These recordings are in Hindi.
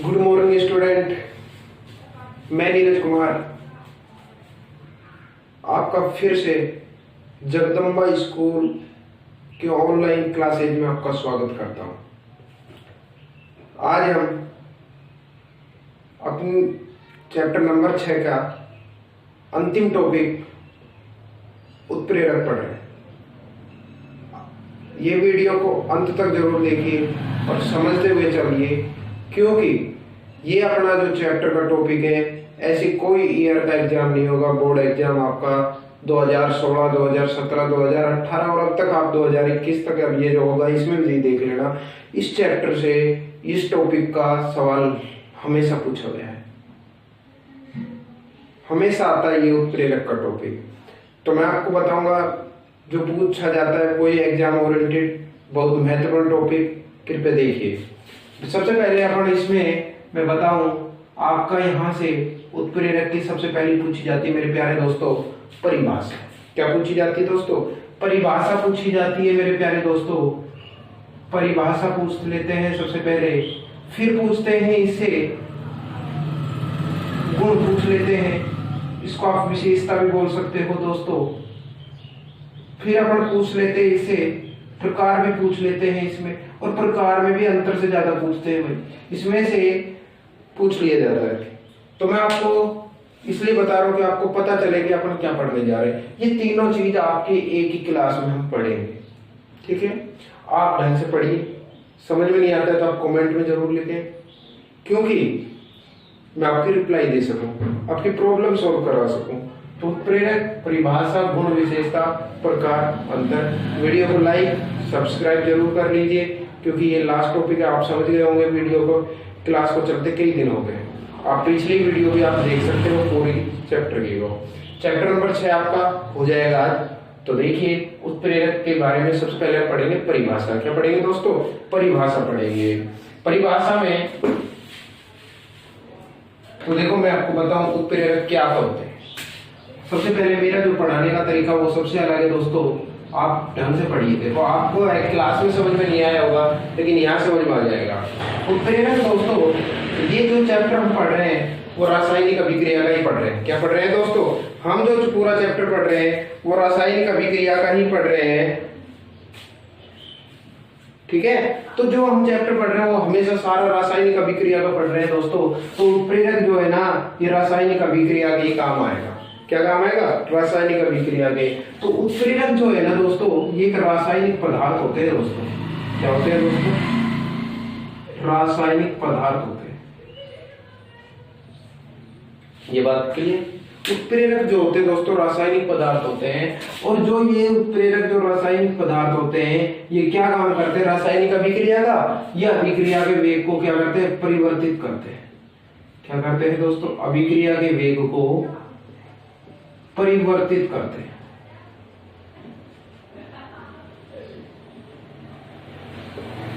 गुड मॉर्निंग स्टूडेंट, मैं नीरज कुमार आपका फिर से जगदम्बा स्कूल के ऑनलाइन क्लासेज में आपका स्वागत करता हूं। आज हम अपनी चैप्टर नंबर 6 का अंतिम टॉपिक उत्प्रेरक पढ़ रहे हैं। ये वीडियो को अंत तक जरूर देखिए और समझते हुए चलिए, क्योंकि ये अपना जो चैप्टर का टॉपिक है, ऐसी कोई ईयर का एग्जाम नहीं होगा। बोर्ड एग्जाम आपका 2016, 2017, 2018 और अब तक आप 2021 तक अब ये जो होगा इसमें भी देख लेना। इस चैप्टर से इस टॉपिक का सवाल हमेशा पूछा गया है, हमेशा आता है ये उत्प्रेरक का टॉपिक। तो मैं आपको बताऊंगा जो पूछा जाता है, कोई एग्जाम ओरिएंटेड बहुत महत्वपूर्ण टॉपिक, कृपया देखिए। सबसे पहले अपन इसमें मैं बताऊं, आपका यहाँ से उत्प्रेरक की सबसे पहली पूछी जाती है मेरे प्यारे दोस्तों परिभाषा। क्या पूछी जाती है दोस्तों? परिभाषा पूछी जाती है मेरे प्यारे दोस्तों। परिभाषा पूछ लेते हैं सबसे पहले, फिर पूछते हैं इससे गुण पूछ लेते हैं, इसको आप विशेषता भी बोल सकते हो दोस्तों। फिर अपन पूछ लेते हैं इससे प्रकार भी पूछ लेते हैं इसमें, और प्रकार में भी अंतर से ज्यादा पूछते हैं भाई, इसमें से पूछ लिया जाता है। तो मैं आपको इसलिए बता रहा हूँ कि आपको पता चले कि अपन क्या पढ़ने जा रहे हैं। ये तीनों चीज आपके एक ही क्लास में हम पढ़ेंगे, ठीक है? आप ढंग से पढ़िए, समझ में नहीं आता है तो आप कमेंट में जरूर लिखें, क्योंकि मैं आपकी रिप्लाई दे सकूं, आपकी प्रॉब्लम सॉल्व करवा सकूं। तो उत्प्रेरक, परिभाषा, गुण, विशेषता, प्रकार, अंतर। वीडियो को लाइक सब्सक्राइब जरूर कर लीजिए, क्योंकि ये लास्ट टॉपिक है। आप समझ गए होंगे वीडियो को, क्लास को चलते कई दिन हो गए। आप पिछली वीडियो भी आप देख सकते हो पूरी चैप्टर की। वो चैप्टर नंबर 6 आपका हो जाएगा आज। तो देखिए, उत्प्रेरक के बारे में सबसे पहले पढ़ेंगे परिभाषा। क्या पढ़ेंगे दोस्तों? परिभाषा पढ़ेंगे। परिभाषा में तो देखो, मैं आपको बताऊं उत्प्रेरक क्या होते हैं। सबसे पहले मेरा जो पढ़ाने का तरीका वो सबसे अलग है दोस्तों, आप ढंग से पढ़िए। देखो, आपको क्लास में समझ में नहीं आया होगा, लेकिन यहाँ समझ में आ जाएगा। उत्प्रेरक दोस्तों, ये जो चैप्टर हम पढ़ रहे हैं वो रासायनिक अभिक्रिया का ही पढ़ रहे हैं। क्या पढ़ रहे हैं दोस्तों? हम जो पूरा चैप्टर पढ़ रहे हैं वो रासायनिक अभिक्रिया का ही पढ़ रहे हैं, ठीक है? तो जो हम चैप्टर पढ़ रहे हैं वो हमेशा सारा रासायनिक अभिक्रिया का पढ़ रहे हैं दोस्तों। तो उत्प्रेरक जो है ना, ये रासायनिक अभिक्रिया के ही काम आएगा। क्या काम आएगा? रासायनिक अभिक्रिया के। तो उत्प्रेरक जो है ना दोस्तों, ये एक रासायनिक पदार्थ होते हैं दोस्तों। क्या होते हैं दोस्तों? रासायनिक पदार्थ होते हैं। ये बात क्लियर? उत्प्रेरक जो होते हैं दोस्तों रासायनिक पदार्थ होते हैं, और जो ये उत्प्रेरक जो रासायनिक पदार्थ होते हैं, ये क्या काम करते हैं? रासायनिक अभिक्रिया का, या अभिक्रिया के वेग को क्या करते हैं? परिवर्तित करते हैं। क्या करते हैं दोस्तों? अभिक्रिया के वेग को परिवर्तित करते हैं।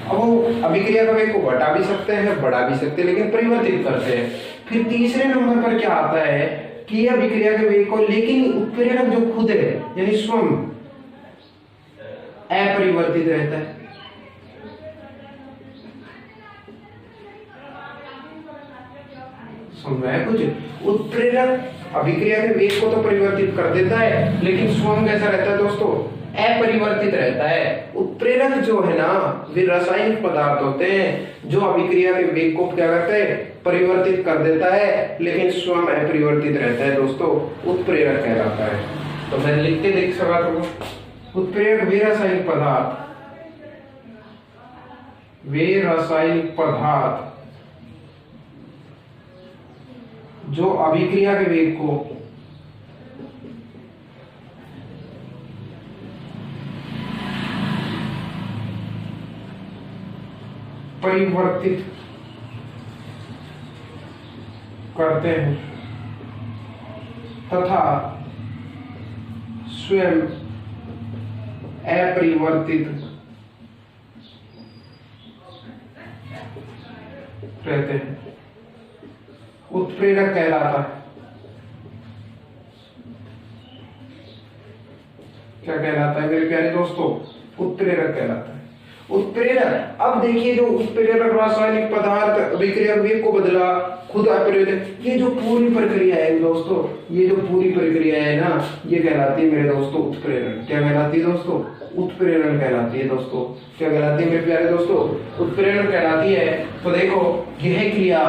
अब वो अभिक्रिया का वेग को घटा भी सकते हैं, बढ़ा भी सकते हैं, लेकिन परिवर्तित करते हैं। फिर तीसरे नंबर पर क्या आता है कि अभिक्रिया के वेग को, लेकिन उत्प्रेरक जो खुद है यानी स्वयं अपरिवर्तित रहता है। समझ में कुछ? उत्प्रेरक अभिक्रिया के वेग को तो परिवर्तित कर देता है, लेकिन स्वयं कैसा रहता है दोस्तों? अपरिवर्तित रहता है। उत्प्रेरक जो है ना, वे रासायनिक पदार्थ होते हैं जो अभिक्रिया के वेग को क्या करते हैं? परिवर्तित कर देता है, लेकिन स्वयं अपरिवर्तित रहता है दोस्तों, उत्प्रेरक कहलाता है। तो मैं लिख के देख सकता हूं, उत्प्रेरक वे रासायनिक पदार्थ जो अभिक्रिया के वेग को परिवर्तित करते हैं तथा स्वयं अपरिवर्तित रहते हैं, उत्प्रेरक कहलाता है। क्या कहलाता है मेरे प्यारे दोस्तों? उत्प्रेरक कहलाता है। उत्प्रेरक, अब देखिए जो उत्प्रेरक रासायनिक पदार्थ अभिक्रिया वेग को बदला, खुद अपरेरित, ये जो पूरी प्रक्रिया है दोस्तों, ये जो पूरी प्रक्रिया है ना, ये कहलाती है मेरे दोस्तों उत्प्रेरण। क्या कहलाती है दोस्तों? उत्प्रेरण कहलाती है दोस्तों। क्या कहलाती है मेरे प्यारे दोस्तों? उत्प्रेरण कहलाती है। तो देखो यह क्रिया,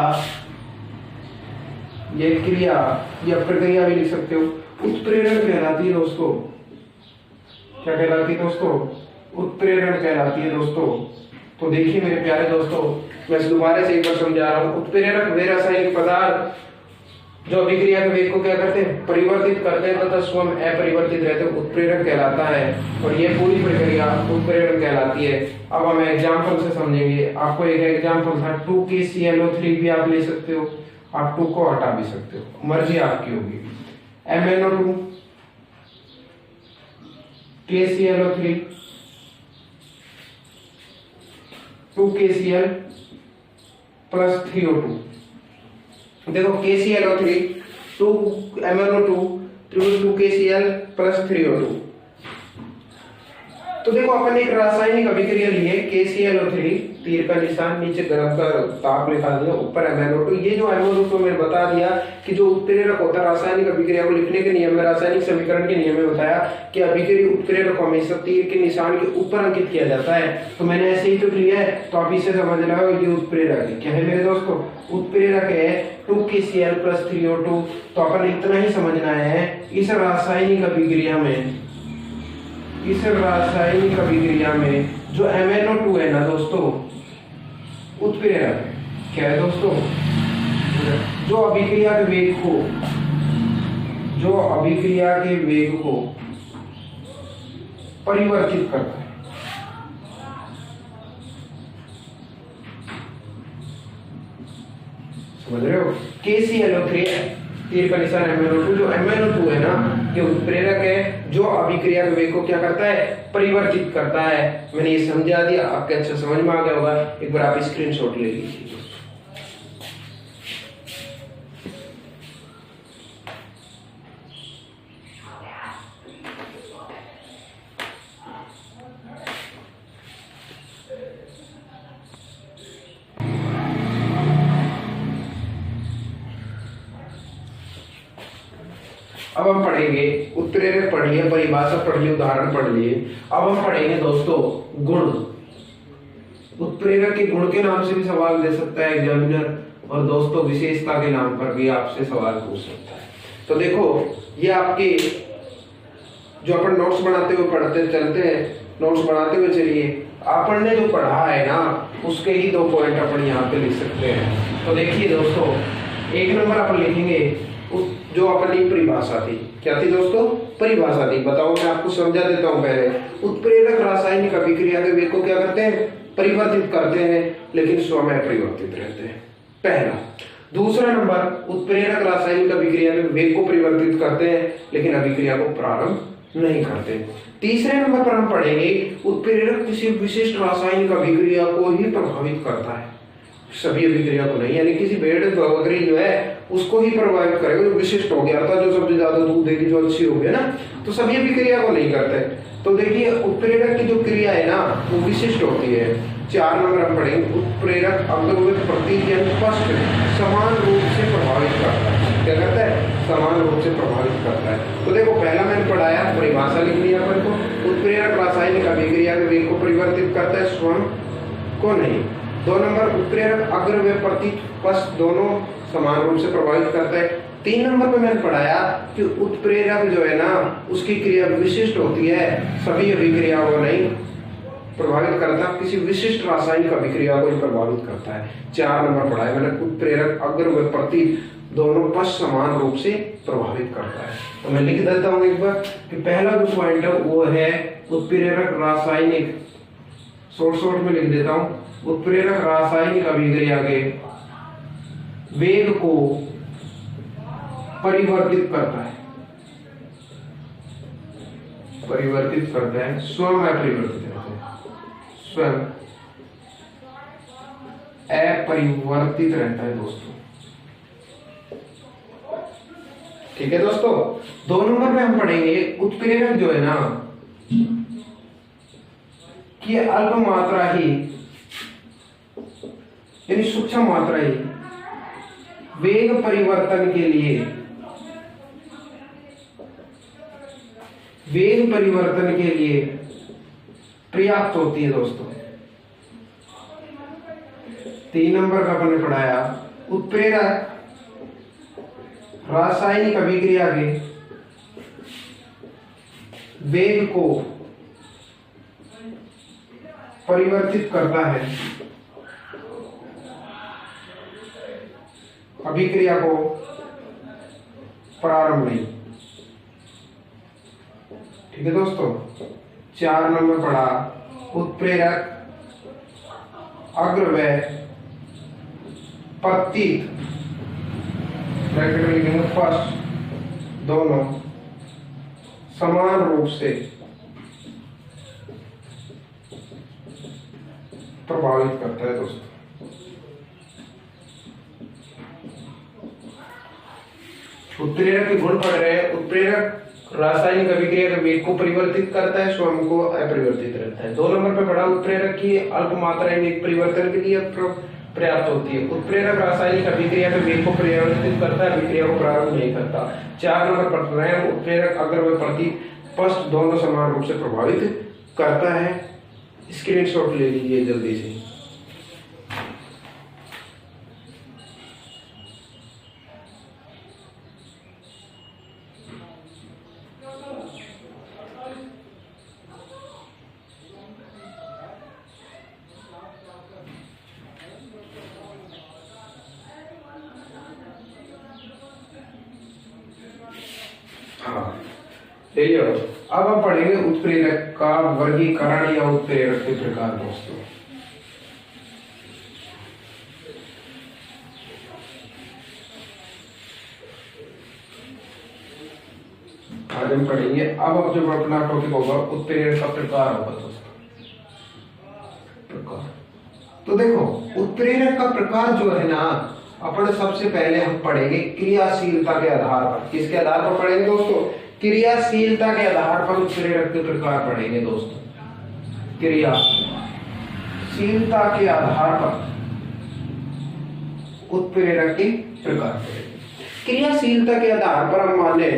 यह क्रिया या प्रक्रिया भी लिख सकते हो, उत्प्रेरण कहलाती है दोस्तों। क्या कहलाती है दोस्तों? उत्प्रेरण कहलाती है दोस्तों। तो देखिए मेरे प्यारे दोस्तों, मैं दोबारा से एक बार समझा रहा हूं। उत्प्रेरक वे रासायनिक पदार्थ जो अभिक्रिया के वेग को क्या करते हैं? परिवर्तित करते हैं तथा स्वयं अपरिवर्तित रहते हैं, उत्प्रेरक कहलाता है। और ये पूरी प्रक्रिया उत्प्रेरण कहलाती है। अब हम एग्जाम्पल से समझेंगे। आपको एक एग्जाम्पल था 2KClO3 भी आप ले सकते हो, आप 2 को हटा भी सकते हो, मर्जी आपकी होगी। MnO2 KClO3 2KCl plus 3O2। देखो KClO3 2MnO2 2KCl plus 3O2। तो देखो अपन एक रासायनिक अभिक्रिया ली है KClO3, तीर का निशान, नीचे गर्म का ताप लिखा दिया, ऊपर MnO2। ये जो MnO2 मैंने बता दिया कि जो उत्प्रेरक होता है रासायनिक अभिक्रिया को लिखने के नियम में, रासायनिक समीकरण के नियम में बताया कि अभिक्रिया उत्प्रेरक को हमेशा तीर के निशान के ऊपर अंकित किया जाता है। तो मैंने ऐसे ही तो लिया है, तो आप इसे समझ लो ये उत्प्रेरक है। क्या है मेरे दोस्तों? उत्प्रेरक है 2KCl प्लस 3O2। तो अपन इतना ही समझना है, इस रासायनिक अभिक्रिया में, इस रासायनिक अभिक्रिया में जो MnO2 है ना दोस्तों, उत्प्रेरक है। क्या है दोस्तों? जो अभिक्रिया के वेग को, जो अभिक्रिया के वेग को परिवर्तित करता है। समझ रहे हो? KClO3 तीर का निशान MnO2, जो MnO2 है ना, ये उत्प्रेरक है जो अभिक्रिया के वेग को क्या करता है? परिवर्तित करता है। मैंने ये समझा दिया, आपके अच्छा समझ में आ गया होगा। एक बार आप स्क्रीनशॉट ले लीजिए। अब हम पढ़ेंगे उत्प्रेरक पढ़ लिया, परिभाषा पढ़ ली, उदाहरण पढ़ लिए। अब हम पढ़ेंगे दोस्तों गुण। उत्प्रेरक के गुण के नाम से भी सवाल दे सकता है एग्जामिनर, और दोस्तों विशेषता के नाम पर भी आपसे सवाल पूछ सकता है। तो देखो ये आपके जो अपन नोट्स बनाते हुए पढ़ते चलते हैं, नोट्स बनाते हुए चलिए। अपन ने जो पढ़ा है ना, उसके ही 2 पॉइंट अपन यहाँ पे लिख सकते हैं। तो देखिए दोस्तों, 1 नंबर अपन लिखेंगे जो अपनी परिभाषा थी। क्या थी दोस्तों? परिभाषा थी। बताओ, मैं आपको समझा देता हूं। पहले उत्प्रेरक रासायनिक अभिक्रिया के वेग को क्या करते हैं? परिवर्तित करते हैं, लेकिन स्वयं अपरिवर्तित रहते हैं, पहला। दूसरा नंबर, उत्प्रेरक रासायनिक अभिक्रिया में वेग को परिवर्तित करते हैं, लेकिन अभिक्रिया को प्रारंभ नहीं करते। तीसरे नंबर पर हम पढ़ेंगे उत्प्रेरक किसी विशिष्ट रासायनिक अभिक्रिया को ही प्रभावित करता है, सभी अभिक्रिया को नहीं। यानी किसी भेड़ बकरी जो है उसको ही प्रभावित करेगा, जो विशिष्ट हो गया, अर्थात जो सबसे ज्यादा दूध देगी, जो अच्छी हो गई ना, तो सभी अभिक्रिया को नहीं करते। तो देखिए उत्प्रेरक की जो क्रिया है ना, वो विशिष्ट होती है। 4 नंबर हम पढ़ेंगे उत्प्रेरक अग्रवत प्रतिजन स्पष्ट समान रूप से प्रभावित करता है। क्या करता है? समान रूप से प्रभावित करता है। तो देखो पहला मैंने पढ़ाया, परिभाषा लिख लिया अपन को। उत्प्रेरक रासायनिक अभिक्रिया के वेग को परिवर्तित करता है, स्वयं को नहीं। 2 नंबर, उत्प्रेरक अग्र व प्रतिपक्ष दोनों समान रूप से प्रभावित करता है। 3 नंबर पे मैंने पढ़ाया कि उत्प्रेरक जो है ना, उसकी क्रिया विशिष्ट होती है, सभी अभिक्रियाओं को नहीं प्रभावित करता, किसी विशिष्ट रासायनिक अभिक्रिया को ही प्रभावित करता है। 4 नंबर पढ़ाया मैंने, उत्प्रेरक अग्र व प्रति दोनों पक्ष समान रूप से प्रभावित करता है। तो मैं लिख देता हूं एक बार कि पहला जो पॉइंट है वो है उत्प्रेरक रासायनिक, शॉर्ट में लिख देता हूं, उत्प्रेरक रासायनिक अभिक्रिया के वेग को परिवर्तित करता है, परिवर्तित करता है, स्वयं अपरिवर्तित रहता है, स्वयं अपरिवर्तित रहता है दोस्तों। ठीक है दोस्तों। 2 नंबर में हम पढ़ेंगे उत्प्रेरक जो है ना, कि अल्प मात्रा ही यानी सूक्ष्म मात्रा ही वेग परिवर्तन के लिए पर्याप्त होती है दोस्तों। 3 नंबर का आपने पढ़ाया उत्प्रेरक रासायनिक अभिक्रिया के वेग को परिवर्तित करता है, अभिक्रिया को प्रारंभ नहीं। ठीक है दोस्तों। 4 नंबर पढ़ा उत्प्रेरक अग्र व प्रतीक फर्स्ट दोनों समान रूप से प्रभावित करता है दोस्तों। उत्प्रेरक के गुण पढ़ रहे हैं। उत्प्रेरक रासायनिक अभिक्रिया के वेग को परिवर्तित करता है, स्वयं को अपरिवर्तित रहता है। 2 नंबर पे पढ़ा उत्प्रेरक की अल्प मात्रा में परिवर्तन के लिए पर्याप्त होती है। उत्प्रेरक रासायनिक अभिक्रिया के वेग को परिवर्तित करता है, अभिक्रिया को प्रारंभ नहीं करता। 4 नंबर पढ़ रहे हैं उत्प्रेरक अग्र व प्रतीक दोनों समान रूप से प्रभावित करता है। स्क्रीनशॉट ले लीजिए जल्दी से। अब हम पढ़ेंगे उत्प्रेरक का वर्गीकरण या उत्प्रेरक के प्रकार दोस्तों। आज हम पढ़ेंगे। अब जो अपना टॉपिक होगा उत्प्रेरक का प्रकार होगा दोस्तों। प्रकार तो देखो उत्प्रेरक का प्रकार जो है ना, अपन सबसे पहले हम पढ़ेंगे क्रियाशीलता के आधार पर। किसके आधार पर पढ़ेंगे दोस्तों? क्रियाशीलता के आधार पर उत्प्रेरक के प्रकार पढ़ेंगे दोस्तों। क्रियाशीलता के आधार पर उत्प्रेरक के प्रकार पढ़ेंगे। क्रियाशीलता के आधार पर हम माने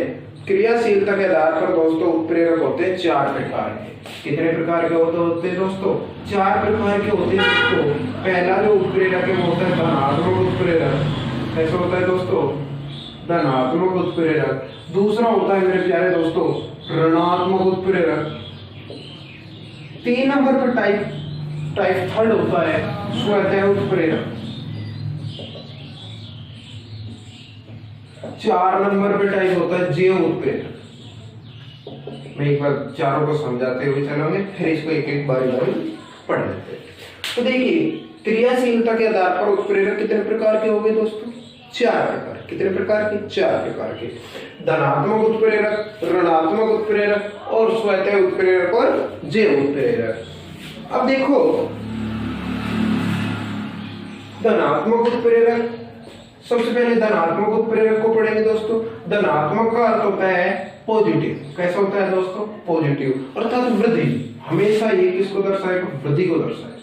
क्रियाशीलता के आधार पर दोस्तों उत्प्रेरक होते हैं 4 प्रकार के। कितने प्रकार के होते हैं दोस्तों? 4 प्रकार के होते हैं दोस्तों। पहला जो उत्प्रेरक है वो होता है धनात्मक उत्प्रेरक। ऐसा होता है दोस्तों धनात्मक उत्प्रेरक। दूसरा होता है मेरे प्यारे दोस्तों ऋणात्मक उत्प्रेरक। 3 नंबर पर टाइप थर्ड होता है स्वतः उत्प्रेरक। 4 नंबर पे टाइप होता है जैव उत्प्रेरक। मैं एक बार चारों को समझाते हुए चलेंगे, फिर इसको एक एक बारी पढ़ लेते हैं। तो देखिए क्रियाशीलता के आधार पर उत्प्रेरक कितने प्रकार के हो गए दोस्तों? 4 प्रकार। कितने प्रकार के? 4 प्रकार के। धनात्मक उत्प्रेरक, ऋणात्मक उत्प्रेरक और स्वतः उत्प्रेरक और जैव उत्प्रेरक। अब देखो धनात्मक उत्प्रेरक, सबसे पहले धनात्मक उत्प्रेरक को पढ़ेंगे दोस्तों। धनात्मक का अर्थ होता है पॉजिटिव। कैसा होता है दोस्तों? पॉजिटिव, अर्थात वृद्धि। हमेशा ये किसको दर्शाएगा? वृद्धि को दर्शाएगा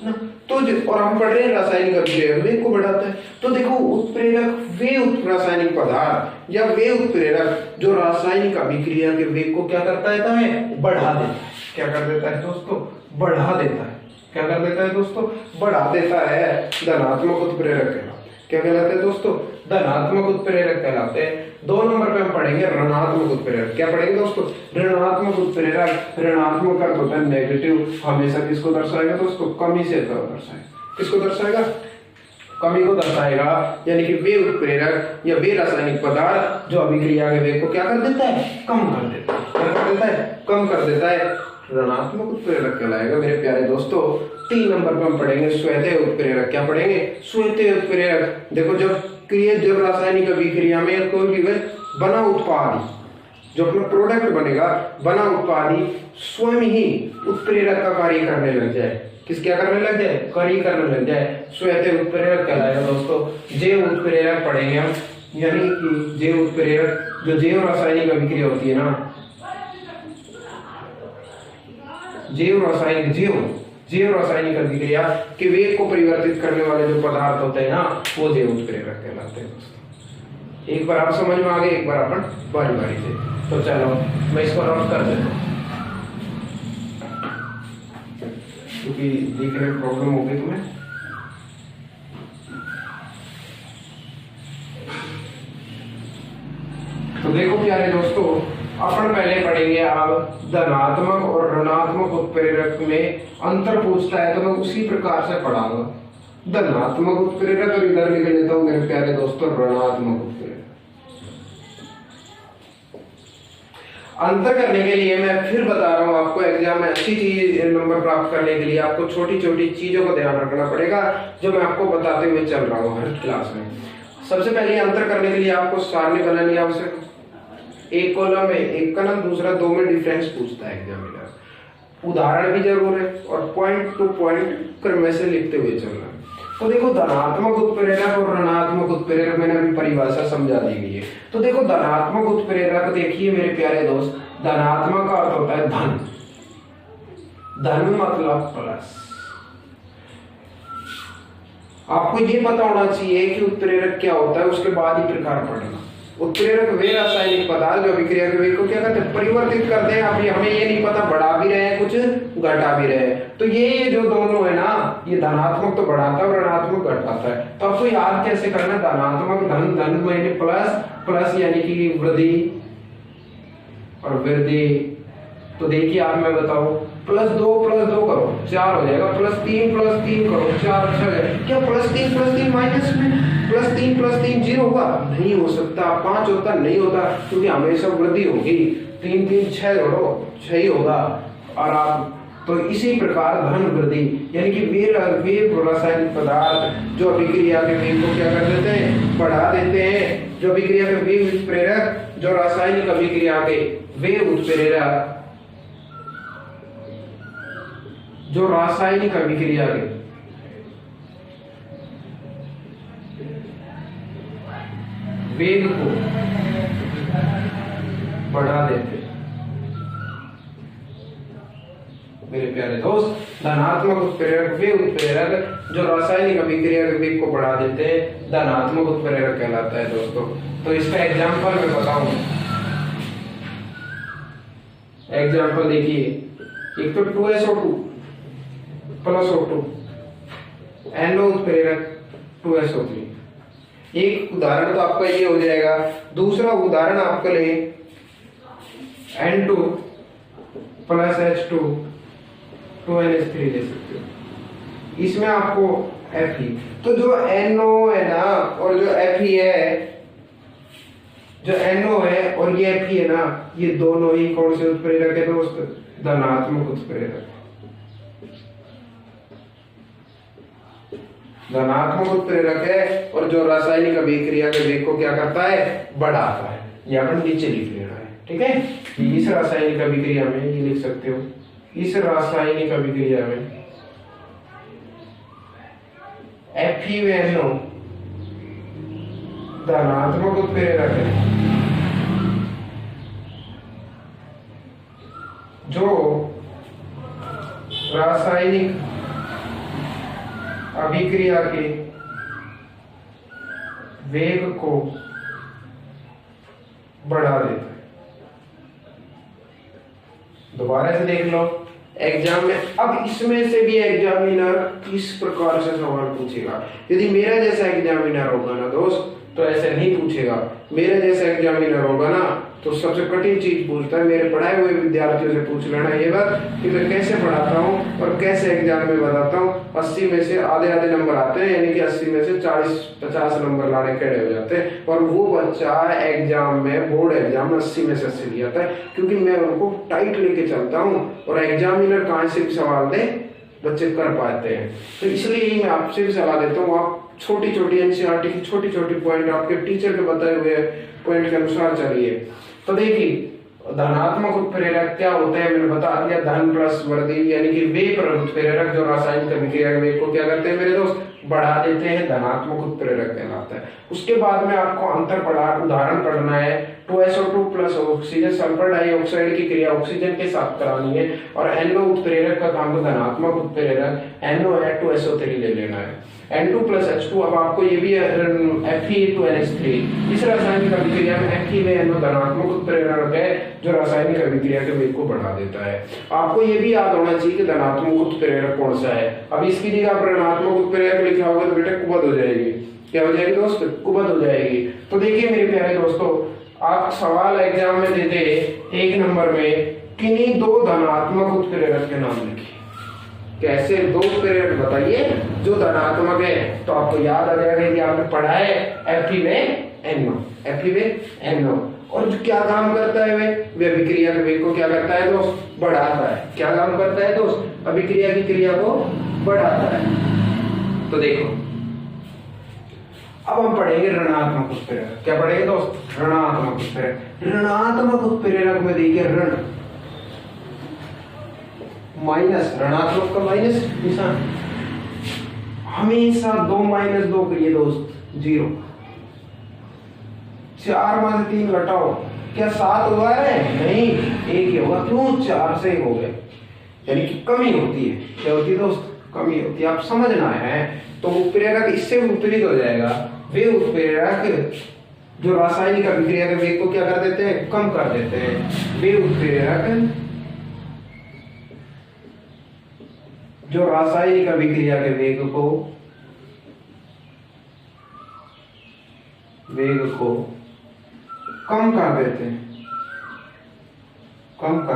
ना। तो और हम पढ़ रहे हैं रासायनिक अभिक्रिया वेग को बढ़ाता है। तो देखो उत्प्रेरक वे रासायनिक पदार्थ या वे उत्प्रेरक जो रासायनिक अभिक्रिया के वेग को क्या करता है? बढ़ा देता है। क्या कर देता है दोस्तों? बढ़ा देता है। क्या कर देता है दोस्तों? बढ़ा देता है। धनात्मक उत्प्रेरक कहलाते हैं। क्या कहलाते हैं दोस्तों? धनात्मक उत्प्रेरक कहलाते हैं। 2 नंबर पे हम पढ़ेंगे ऋणात्मक उत्प्रेरक। क्या पढ़ेंगे दोस्तों? ऋणात्मक उत्प्रेरक। ऋणात्मक अर्थ होता है नेगेटिव। हमेशा किसको दर्शाएगा दोस्तों? कमी से दर्शाएगा। किसको दर्शाएगा? कमी को दर्शाएगा। यानी कि वे उत्प्रेरक या वे रासायनिक पदार्थ जो अभिक्रिया के वेग को क्या कर देता है? कम कर देता है। क्या कर देता है? कम कर देता है। ऋणात्मक उत्प्रेरक कहलाएगा मेरे प्यारे दोस्तों। 3 नंबर पर हम पढ़ेंगे स्वतः उत्प्रेरक। क्या पढ़ेंगे? स्वतः उत्प्रेरक। देखो जब रासायनिक अभिक्रिया में कोई भी बना उत्पाद जो अपना प्रोडक्ट बनेगा, बना उत्पाद स्वयं ही उत्प्रेरक का कार्य करने लग जाए। किस क्या करने लग जाए? कार्य करने लग जाए। स्वतः उत्प्रेरक कहलाएगा दोस्तों। जैव उत्प्रेरक पढ़ेंगे हम, यानी कि जैव उत्प्रेरक जो जैव रासायनिक अभिक्रिया होती है ना, जैव रासायनिक अभिक्रिया के वेग को परिवर्तित करने वाले जो पदार्थ होते हैं ना, वो जैव उत्प्रेरक कहलाते हैं दोस्तों। एक बार आप समझ में आ गए, एक बार अपन बारी बारी से। तो चलो मैं इसको नोट कर देता हूँ, क्योंकि देखने में प्रॉब्लम हो गई तुम्हें। तो देखो प्यारे दोस्तों, अपन पहले पढ़ेंगे अब धनात्मक और ऋणात्मक उत्प्रेरक में अंतर पूछता है, तो मैं उसी प्रकार से पढ़ाऊंगा। धनात्मक उत्प्रेरक, और इधर लिख लेता हूं मेरे प्यारे दोस्तों ऋणात्मक उत्प्रेरक। अंतर करने के लिए मैं फिर बता रहा हूं आपको, एग्जाम में अच्छी चीज नंबर प्राप्त करने के लिए आपको छोटी छोटी चीजों को ध्यान रखना पड़ेगा, जो मैं आपको बताते हुए चल रहा हूं हर क्लास में। सबसे पहले अंतर करने के लिए आपको सारणी बनानी आवश्यक। एक कॉलम में एक कॉलम, दूसरा दो में डिफरेंस पूछता है एग्जामिनर। उदाहरण भी जरूर है और पॉइंट टू पॉइंट क्रम से लिखते हुए चलना। तो देखो धनात्मक उत्प्रेरक और ऋणात्मक उत्प्रेरक मैंने अभी परिभाषा समझा दी गई है। तो देखो धनात्मक उत्प्रेरक, देखिए मेरे प्यारे दोस्त, धनात्मक का अर्थ होता है धन। धन मतलब प्लस। आपको ये पता होना चाहिए कि उत्प्रेरक क्या होता है, उसके बाद ही प्रकार पढ़ना। उत्प्रेरक वे रासायनिक पदार्थ जो अभिक्रिया के वेग को क्या करते हैं, परिवर्तित करते हैं। अभी हमें ये नहीं पता बढ़ा भी रहे हैं, कुछ घटा भी रहे हैं। तो ये जो दोनों है ना, ये धनात्मक तो बढ़ाता है और ऋणात्मक घटाता है। तो आपको याद कैसे करना, धनात्मक धन, धन माने प्लस, प्लस यानी कि वृद्धि और वृद्धि। तो देखिए आप, मैं बताऊं, +2 + 2 करो 4 हो जाएगा, +3 + 3 करो 4 अच्छा है। क्या +3 माइनस में +3 0 होगा? नहीं हो सकता। 5 होता नहीं होता, क्योंकि हमेशा वृद्धि होगी। 3 3 6 जोड़ो 6 ही होगा। और आप तो इसी प्रकार धन वृद्धि यानी कि वे रासायनिक पदार्थ जो अभिक्रिया के वेग को क्या कर देते हैं, बढ़ा देते हैं। जो अभिक्रिया के वेग उत्प्रेरक, जो रासायनिक अभिक्रिया के वेग उत्प्रेरक, जो रासायनिक अभिक्रिया के वेग को बढ़ा देते मेरे प्यारे दोस्त। धनात्मक उत्प्रेरक वे उत्प्रेरक जो रासायनिक अभिक्रिया के वेग को बढ़ा देते हैं, धनात्मक उत्प्रेरक कहलाता है दोस्तों। तो इसका एग्जाम्पल मैं बताऊं। एग्जाम्पल देखिए, एक तो 2SO2 + O2, NO उत्प्रेरक 2SO3। एक उदाहरण तो आपका ये हो जाएगा। दूसरा उदाहरण आपका ले N2 + H2 2NH3 ले सकते हो। इसमें आपको Fe, तो जो NO है ना और जो Fe है, जो NO है और ये Fe है ना, ये दोनों ही कौन से उत्प्रेरक है दोस्त, धनात्मक उत्प्रेरक। धनात्मक उत्प्रेरक है और जो रासायनिक अभिक्रिया के वेग को क्या करता है, बढ़ाता है। ये अपन नीचे लिख लेना है, ठीक है। इस रासायनिक अभिक्रिया में ये लिख सकते हो, इस रासायनिक अभिक्रिया में FeNO धनात्मक उत्प्रेरक है। जो रासायनिक अभिक्रिया के वेग को बढ़ा देता है। दोबारा से देख लो एग्जाम में। अब इसमें से भी एग्जामिनर किस प्रकार से सवाल पूछेगा। यदि मेरा जैसा एग्जामिनर होगा ना दोस्त, तो ऐसे नहीं पूछेगा। मेरा जैसा एग्जामिनर होगा ना, तो सबसे कठिन चीज पूछता है। मेरे पढ़ाए हुए विद्यार्थियों से पूछ लेना ये बात कि मैं कैसे पढ़ाता हूँ और कैसे एग्जाम में बताता हूँ। 80 में से आधे नंबर आते हैं, यानी कि 80 में से 40-50 नंबर लाने खड़े हो जाते हैं। और वो बच्चा एग्जाम में, बोर्ड एग्जाम में 80 में से 80 ले आता है, क्योंकि मैं उनको टाइट लेके चलता हूँ। और एग्जामिनर कहाँ से भी सवाल दे, बच्चे कर पाते हैं। तो इसलिए मैं आपसे भी सलाह देता हूँ, आप छोटी छोटी एनसीईआरटी की छोटी छोटी पॉइंट आपके टीचर के बताए हुए पॉइंट के अनुसार चलिए। तो देखिए धनात्मक उत्प्रेरक क्या होता है, मैंने बता दिया। धन प्लस वृद्धि यानी कि वे उत्प्रेरक जो रासायनिक अभिक्रिया के वेग को क्या करते हैं मेरे दोस्त, बढ़ा देते हैं, धनात्मक उत्प्रेरक कहलाता है। उसके बाद में आपको अंतर पढ़ा, उदाहरण पढ़ना है 2SO2 plus oxygen sulphur dioxide की क्रिया ऑक्सीजन के साथ करानी है और NO उत्प्रेरक का काम धनात्मक उत्प्रेरक NO है 2SO3 ले लेना है। N2 प्लस H2, अब आपको ये भी Fe2NH3 इस रासायनिक अभिक्रिया में Fe में NO धनात्मक उत्प्रेरक है जो रासायनिक अभिक्रिया के वेग को बढ़ा देता है। आपको ये भी याद होना चाहिए कि धनात्मक उत्प्रेरक कौन सा है। अब इसकी जगह आप ऋणात्मक उत्प्रेरक लिखा होगा तो बेटा कुबद हो जाएगी। क्या हो जाएगी दोस्त? कुबद हो जाएगी। तो देखिए मेरे प्यारे दोस्तों, आप सवाल एग्जाम में देते 1 नंबर में किन्हीं 2 धनात्मक उत्प्रेरक के नाम लिखिए। कैसे 2 उत्प्रेरक बताइए जो धनात्मक है, तो आपको याद आ जाएगा कि आपने पढ़ा है Fe में NO, Fe में NO। और जो क्या काम करता है वे अभिक्रिया के वेग को क्या करता है दोस्त? बढ़ाता है। क्या काम करता है दोस्त? अभिक्रिया की क्रिया को बढ़ाता है। तो देखो अब हम पढ़ेंगे ऋणात्मक उत्प्रेरक। क्या पढ़ेंगे दोस्त? ऋणात्मक उत्प्रेरक। ऋणात्मक उत्प्रेरक में देखिए ऋण माइनस, ऋणात्मक का माइनस निशान, हमेशा 2 माइनस 2 करिए दोस्त 0। 4 में 3 घटाओ, क्या 7 हुआ है? नहीं, 1 ही होगा। क्यों? 4 से हो गया, यानी कि कमी होती है। क्या होती है दोस्त? कमी होती है। आप समझना है। तो उत्प्रेरक इससे विपरीत हो जाएगा। वे उत्प्रेरक जो रासायनिक अभिक्रिया के वेग को क्या कर देते हैं? कम कर देते हैं। वे उत्प्रेरक जो रासायनिक अभिक्रिया के वेग को कम कर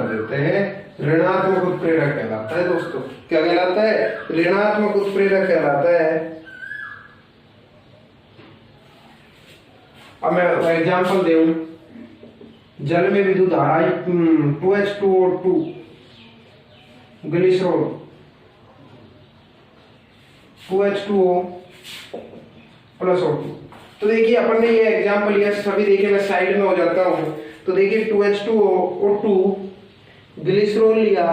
देते हैं, ऋणात्मक उत्प्रेरक कहलाता है दोस्तों। क्या कहलाता है? ऋणात्मक उत्प्रेरक कहलाता है। अब मैं एग्जांपल दूं, जल में विद्युत धारा 2H2O2 glycerol 2H2O plus O2। तो देखिए अपन ने ये एग्जांपल लिया, सभी देखिए मैं साइड में हो जाता हूं। तो देखिए 2H2O2 ग्लिसरॉल लिया,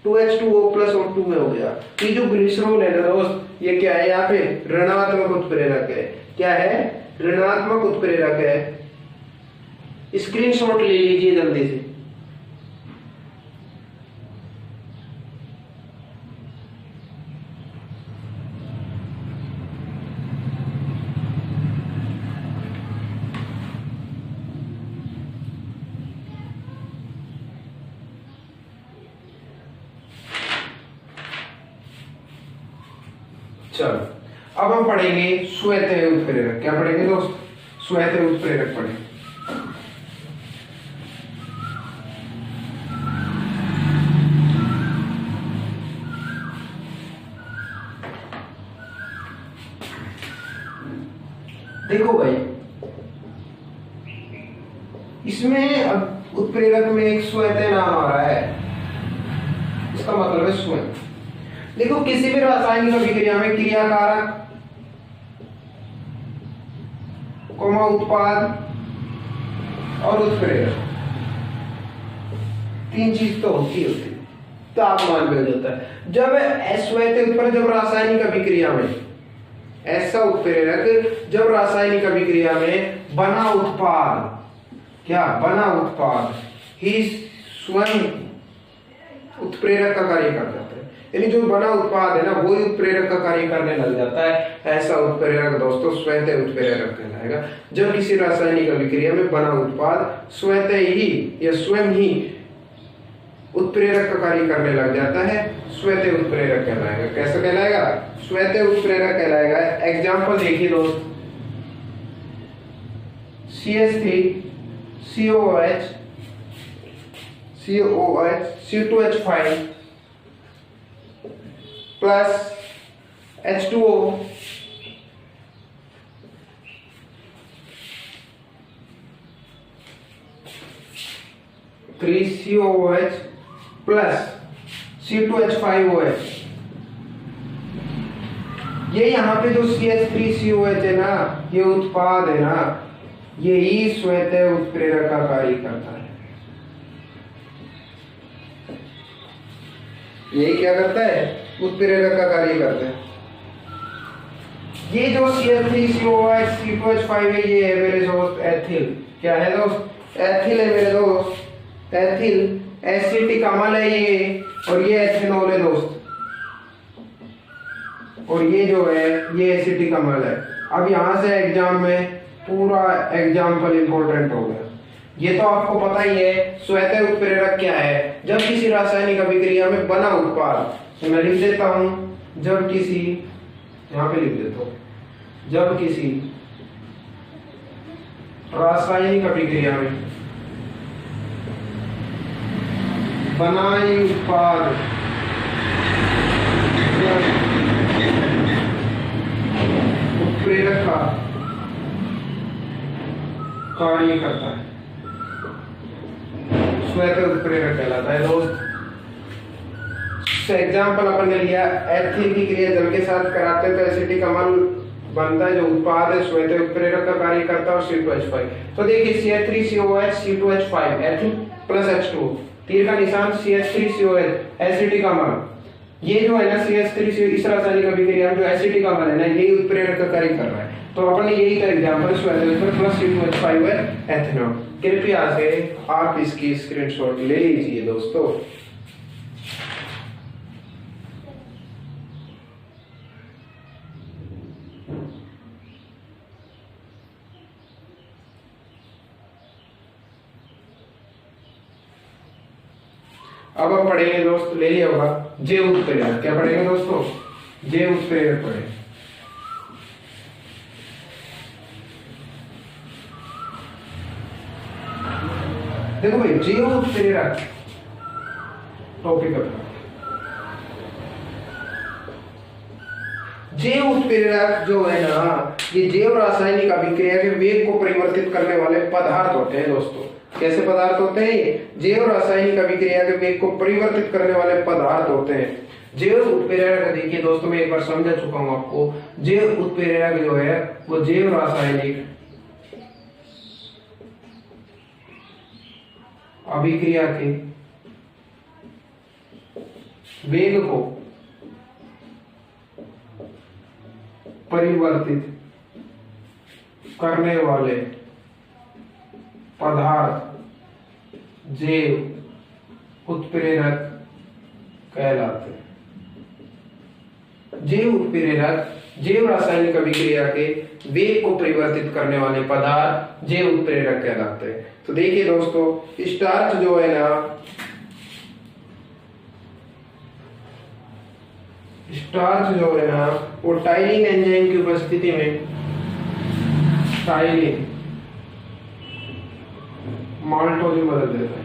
2H2O प्लस O2 में हो गया। ये जो ग्लिसरॉल है ना दोस्त, ये क्या है? यहाँ पे ऋणात्मक उत्प्रेरक है। क्या है? ऋणात्मक उत्प्रेरक है। स्क्रीनशॉट ले लीजिए जल्दी से। चलो अब हम पढ़ेंगे स्वेतेय उत्प्रेरक। क्या पढ़ेंगे दोस्त? स्वेतेय उत्प्रेरक पढ़ेंगे। देखो भाई, इसमें उत्प्रेरक में एक स्वेतेय नाम आ रहा है, इसका मतलब है स्वयं। देखो किसी भी रासायनिक अभिक्रिया में क्रियाकारक उत्पाद और उत्प्रेरक 3 चीज तो होती है। तापमान बढ़ जाता है जब अस्वेत उत्प्रेरक, जब रासायनिक अभिक्रिया में ऐसा उत्प्रेरक जब रासायनिक अभिक्रिया में बना उत्पाद, क्या बना उत्पाद ही स्वयं उत्प्रेरक का कार्य कर जाता है, यानी जो बना उत्पाद है ना वही उत्प्रेरक का कार्य करने लग जाता है। ऐसा उत्प्रेरक दोस्तों स्वेतेय उत्प्रेरक कहलाएगा। जब किसी रासायनिक अभिक्रिया में बना उत्पाद स्वतः ही या स्वयं ही उत्प्रेरक का कार्य करने लग जाता है, स्वेतेय उत्प्रेरक कहलाएगा। कैसा कहलाएगा? स्वेतेय उत्प्रेरक कहलाएगा। एग्जाम्पल देखिए दोस्त, CH3 COOH C2H5 plus H2O COOH plus C2H5OH। ये यहाँ पे जो CH3COH है ना, ये उत्पाद है ना, यही स्वेतेय उत्प्रेरक का कार्य करता है। यही क्या करता है? उत्प्रेरक का कार्य करता है। ये जो CH3COH C2H5 है, ये है मेरे दोस्त एथिल, क्या है दोस्त, एथिल है मेरे दोस्त, एथिल एसिटिक अम्ल है ये, और ये एथेनॉल है दोस्त, और ये जो है ये एसिटिक अम्ल है। अब यहाँ से एग्जाम में पूरा एग्जाम्पल इंपॉर्टेंट हो गया। ये तो आपको पता ही है श्वेत उत्प्रेरक क्या है। जब किसी रासायनिक अभिक्रिया में बना उत्पाद, तो मैं लिख देता हूं, जब किसी, यहाँ पे लिख देता हूं, जब किसी रासायनिक अभिक्रिया में बनाए उत्पाद उत्प्रेरक का कार्य करता है, श्वेत उत्प्रेरक कहलाता है दोस्त। एग्जाम्पल अपन ने लिया, एथिल की क्रिया जल के साथ कराते हैं तो एसिटिक अम्ल बनता है, जो उत्पाद है श्वेत उत्प्रेरक का कार्य करता है, और C2H5। तो देखिए CH3COH C2H5 ethyl plus H2, तीर का निशान CH3COH एसिटिक अम्ल। ये जो है ना CH3 इस रासायनिक अभिक्रिया में जो एसिटिक अम्ल है ना, यही उत्प्रेरक का कार्य कर रहा है। तो अपन ने यही का एग्जांपल श्वेत प्लस C2H5 है एथेनॉल। कृपया से आप इसकी स्क्रीनशॉट ले लीजिए दोस्तों। अब हम पढ़ेंगे दोस्त, ले लिया होगा, जैव उत्प्रेरक। क्या पढ़ेंगे दोस्तों, जैव उत्प्रेरक पढ़ेंगे। देखो भाई, जैव उत्प्रेरक टॉपिक अपना, जैव उत्प्रेरक जो है ना, ये जैव रासायनिक अभिक्रिया के वेग को परिवर्तित करने वाले पदार्थ होते हैं दोस्तों। कैसे पदार्थ होते हैं ये, जैव रासायनिक अभिक्रिया के वेग को परिवर्तित करने वाले पदार्थ होते हैं। जैव उत्प्रेरक देखिए दोस्तों, मैं एक बार समझा चुका हूं आपको। जैव उत्प्रेरक जो है वो जैव रासायनिक अभिक्रिया के वेग को परिवर्तित करने वाले पदार्थ जैव उत्प्रेरक कहलाते हैं। जैव उत्प्रेरक जैव रासायनिक अभिक्रिया के वेग को परिवर्तित करने वाले पदार्थ जैव उत्प्रेरक कहलाते हैं। तो देखिए दोस्तों, स्टार्च जो है ना, स्टार्च जो है ना, वो टाइलिंग एंजाइम की उपस्थिति में टाइलिंग माल्टोज में बदल देता है।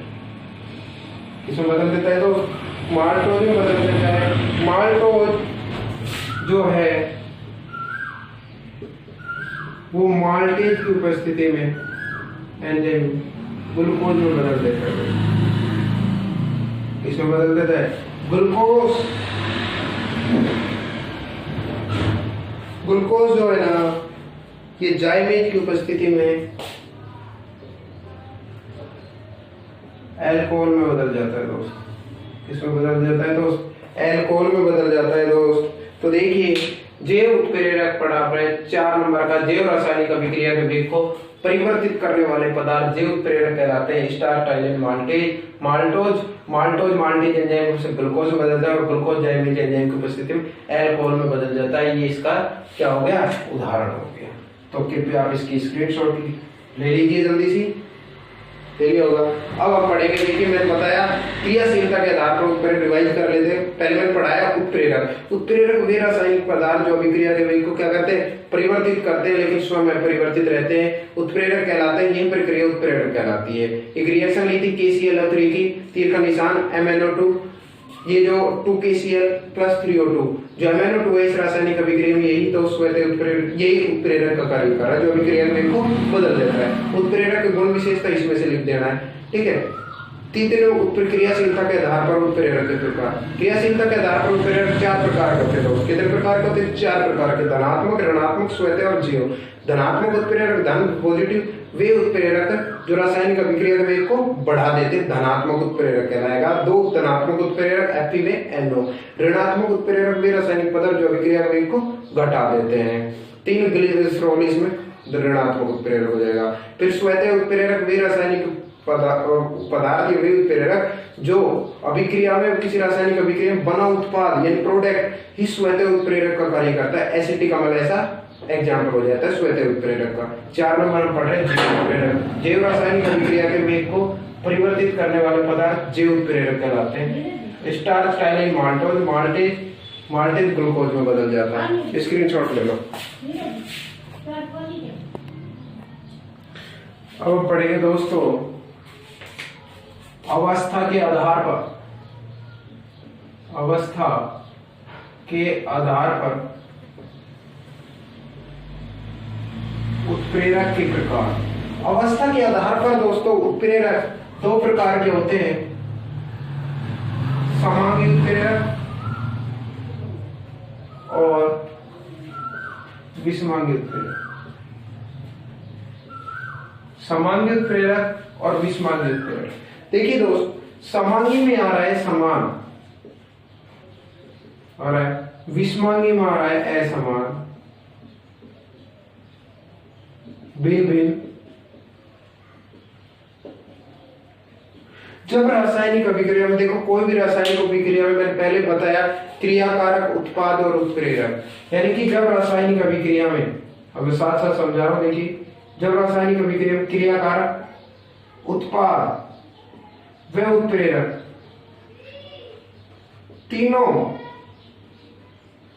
किसमें बदल देता है? तो माल्टोज में बदल देता है। माल्टोज जो है वो माल्टेज की उपस्थिति में एंजाइम ग्लूकोज में बदल देता है। किसमें बदल देता है? ग्लूकोज। ग्लूकोज जो है ना, ये जाइमेज की उपस्थिति में अल्कोहल में बदल जाता है दोस्त। किसमें बदल जाता है दोस्त? अल्कोहल में बदल जाता है दोस्त। तो देखिए, जैव उत्प्रेरक पढ़ा आपने 4 नंबर का, जैव रासायनिक अभिक्रिया के वेग को परिवर्तित करने वाले पदार्थ जैव उत्प्रेरक कहलाते हैं। Starch, ptyalin, maltase, maltose. Maltose maltase enzyme से ग्लूकोज में बदलता है और ग्लूकोज जाइमेज एंजाइम की उपस्थिति में अल्कोहल में बदल जाता है। ये इसका क्या हो गया? उदाहरण हो गया। तो कृपया आप इसकी स्क्रीनशॉट ले लीजिए, जल्दी सी ले लिया होगा। अब हम पढ़ेंगे, देखिए मैंने बताया क्रियाशीलता के आधार पर उत्प्रेरक रिवाइज कर लेते हैं। पहले मैंने पढ़ाया उत्प्रेरक। उत्प्रेरक वे रासायनिक पदार्थ जो अभिक्रिया के वेग को क्या करते हैं? परिवर्तित करते हैं, लेकिन स्वयं परिवर्तित रहते हैं, उत्प्रेरक कहलाते हैं। यही प्रक्रिया उत्प्रेरक कहलाती है। एक रिएक्शन ली थी KCl3 की, तीर का निशान MnO2, ये जो 2KCl प्लस 3O2 जो MnO2 है, इस रासायनिक अभिक्रिया में यही तो श्वेत उत्प्रेरक, यही उत्प्रेरक का कार्य कर रहा है, जो अभिक्रिया के वेग को बदल देता है। उत्प्रेरक के गुण विशेषता इसमें से लिख देना है, ठीक है। तीसरे क्रियाशीलता के आधार पर उत्प्रेरक के प्रकार। क्रियाशीलता के आधार पर उत्प्रेरक 4 प्रकार के होते हैं। कितने प्रकार के होते हैं? 4 प्रकार के, धनात्मक, ऋणात्मक, श्वेत और जैव। धनात्मक उत्प्रेरक, धन पॉजिटिव, वे उत्प्रेरक जो रासायनिक अभिक्रिया के वेग को बढ़ा देते हैं, धनात्मक उत्प्रेरक कहलाएगा। 2 धनात्मक उत्प्रेरक Fe में NO। ऋणात्मक उत्प्रेरक वे रासायनिक पदार्थ जो अभिक्रिया के वेग को घटा देते हैं। 3 ग्लिसरॉल इसमें ऋणात्मक उत्प्रेरक हो जाएगा। फिर स्वतः उत्प्रेरक वे रासायनिक पदार्थ या वे उत्प्रेरक जो अभिक्रिया में किसी रासायनिक अभिक्रिया में बना उत्पाद यानी प्रोडक्ट ही स्वतः उत्प्रेरक का कार्य करता है। एसिटिक अम्ल ऐसा एग्जाम्पल हो जाता है स्वतः उत्प्रेरक का। 4 नंबर में पढ़ रहे हैं जैव उत्प्रेरक। जैव रासायनिक अभिक्रिया के वेग को परिवर्तित करने वाले पदार्थ जैव उत्प्रेरक कहलाते हैं। Starch ptyalin maltose maltase glucose में बदल जाता है। स्क्रीनशॉट ले लो। अब पढ़ेंगे दोस्तों अवस्था के आधार पर उत्प्रेरक के प्रकार। अवस्था के आधार पर दोस्तों उत्प्रेरक 2 प्रकार के होते हैं, समांगी उत्प्रेरक और विषमांगी उत्प्रेरक। समांगी उत्प्रेरक और विषमांगी उत्प्रेरक। देखिए दोस्त, समांगी में आ रहा है समान, आ रहा है, विषमांगी में आ रहा है असमान, भिन्न भिन्न। जब रासायनिक अभिक्रिया में देखो, कोई भी रासायनिक अभिक्रिया में मैंने पहले बताया क्रियाकारक उत्पाद और उत्प्रेरक, यानी कि जब रासायनिक अभिक्रिया में, अब साथ साथ समझा रहा हूं, देखिए जब रासायनिक अभिक्रिया में क्रियाकारक उत्पाद व उत्प्रेरक तीनों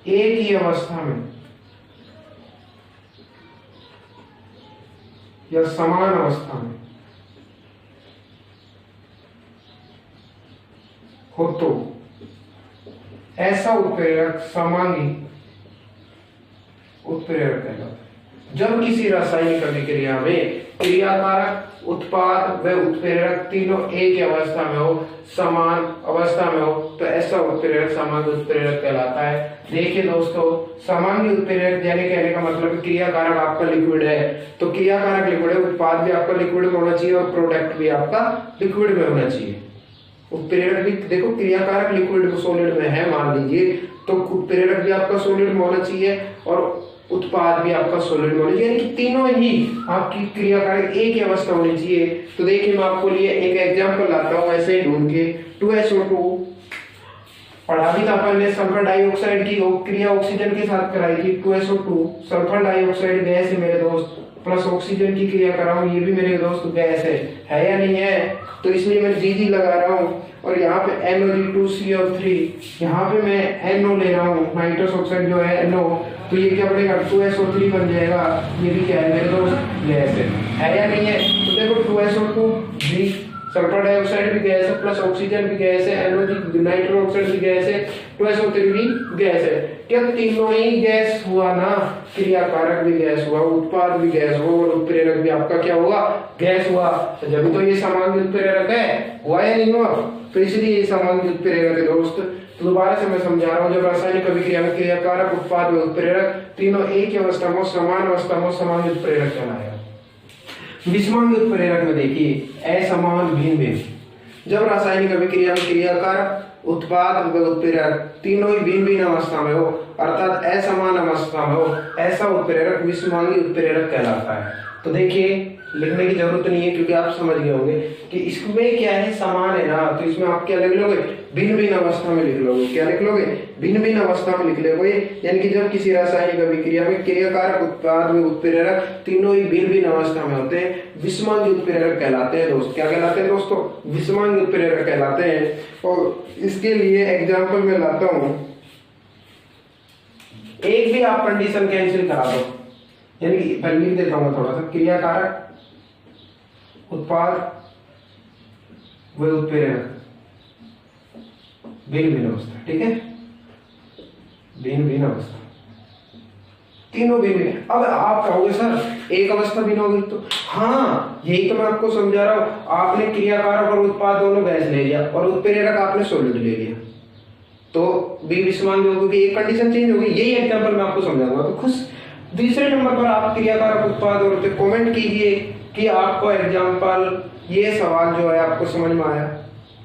एक ही अवस्था में या समान अवस्था में हो तो ऐसा उत्प्रेरक समांगी उत्प्रेरक कहलाता है। जब किसी रासायनिक अभिक्रिया में क्रियाकारक उत्पाद व उत्प्रेरक तीनों एक ही अवस्था में हो, समान अवस्था में हो, तो ऐसा उत्प्रेरक समांगी उत्प्रेरक कहलाता है। देखिए दोस्तों, समांगी उत्प्रेरक यानी कहने का मतलब क्रियाकारक आपका लिक्विड है, तो क्रियाकारक लिक्विड है, उत्पाद भी आपका लिक्विड में होना चाहिए और प्रोडक्ट भी आपका लिक्विड में होना चाहिए। उत्प्रेरक भी देखो, क्रियाकारक लिक्विड सॉलिड में है मान लीजिए, तो उत्प्रेरक भी आपका सॉलिड में होना चाहिए और उत्पाद भी आपका सॉलिड में होना चाहिए, यानी कि तीनों ही आपकी क्रियाकारक एक ही अवस्था होनी चाहिए। तो देखिए मैं आपको लिए एक एग्जांपल लाता हूं ऐसे ही ढूंढ के। 2SO2 पढ़ा भी था अपन ने, सल्फर डाइऑक्साइड की क्रिया ऑक्सीजन के साथ कराई थी। 2SO2 सल्फर डाइऑक्साइड गैस है मेरे दोस्त, प्लस ऑक्सीजन की क्रिया कर रहा हूँ, ये भी मेरे दोस्त गैस है या नहीं है, तो इसलिए मैं GG लगा रहा हूँ। और यहाँ पे NO2CO3, यहाँ पे मैं NO ले रहा हूँ, नाइट्रस ऑक्साइड जो है NO, तो ये क्या बनेगा 2SO3 बन जाएगा। ये भी क्या है मेरे दोस्त, गैस है या नहीं है। तो देखो 2SO2 भी सल्फर डाइऑक्साइड भी गैस है, प्लस ऑक्सीजन भी गैस है, NO नाइट्रस ऑक्साइड भी गैस है, 2SO3 भी गैस है। क्या तीनों ही गैस हुआ ना, क्रियाकारक भी गैस हुआ, उत्पाद भी गैस हुआ और उत्प्रेरक भी आपका क्या हुआ, गैस हुआ। तो जब तो ये समांगी उत्प्रेरक है, हुआ या नहीं हुआ, तो इसलिए ये समांगी उत्प्रेरक है दोस्त। तो दोबारा से मैं समझा रहा हूँ, जब रासायनिक अभिक्रिया में क्रियाकारक उत्पाद व उत्प्रेरक तीनों एक ही अवस्था में, समान अवस्था में, समांगी उत्प्रेरक कहलाएगा। विषमांगी उत्प्रेरक में देखिए असमान भिन्न भिन्न। जब रासायनिक अभिक्रिया में क्रियाकारक उत्पाद व उत्प्रेरक तीनों ही भिन्न भिन्न अवस्था में हो, अर्थात असमान अवस्था में हो, ऐसा उत्प्रेरक विषमांगी उत्प्रेरक कहलाता है। तो देखिए लिखने की जरूरत नहीं है क्योंकि आप समझ गए होंगे कि इसमें क्या है, समान है ना, तो इसमें आप क्या लिख लोगे, भिन्न भिन्न अवस्था में लिख लोगे। क्या लिख लोगे, भिन्न भिन्न अवस्था में लिख लोगे। यानी कि जब किसी रासायनिक अभिक्रिया में क्रियाकारक उत्पाद में उत्प्रेरक तीनों ही भिन्न भिन्न अवस्था में होते हैं, विषमांगी उत्प्रेरक कहलाते हैं दोस्त। क्या कहलाते हैं दोस्तों, विषमांगी उत्प्रेरक कहलाते हैं। और इसके लिए एग्जाम्पल में लाता हूं, एक भी आप कंडीशन कैंसिल करा दो, यानी कि पहले लिख देता हूं थोड़ा सा, क्रियाकारक उत्पाद व उत्प्रेरक भिन्न भिन्न अवस्था, ठीक है, भिन्न भिन्न अवस्था, तीनों भिन्न। अब आप कहोगे सर एक अवस्था भिन्न होगी, तो हाँ यही तो मैं आपको समझा रहा हूं। आपने क्रियाकारक और उत्पाद दोनों गैस ले लिया और उत्प्रेरक आपने सॉलिड ले लिया, तो भी विषमांगी होगी, एक कंडीशन चेंज होगी। यही एग्जांपल मैं आपको समझाऊंगा। तो खुश दूसरे नंबर पर आप क्रियाकारक उत्पाद और कमेंट कीजिए कि आपको एग्जांपल ये सवाल जो है आपको समझ में आया।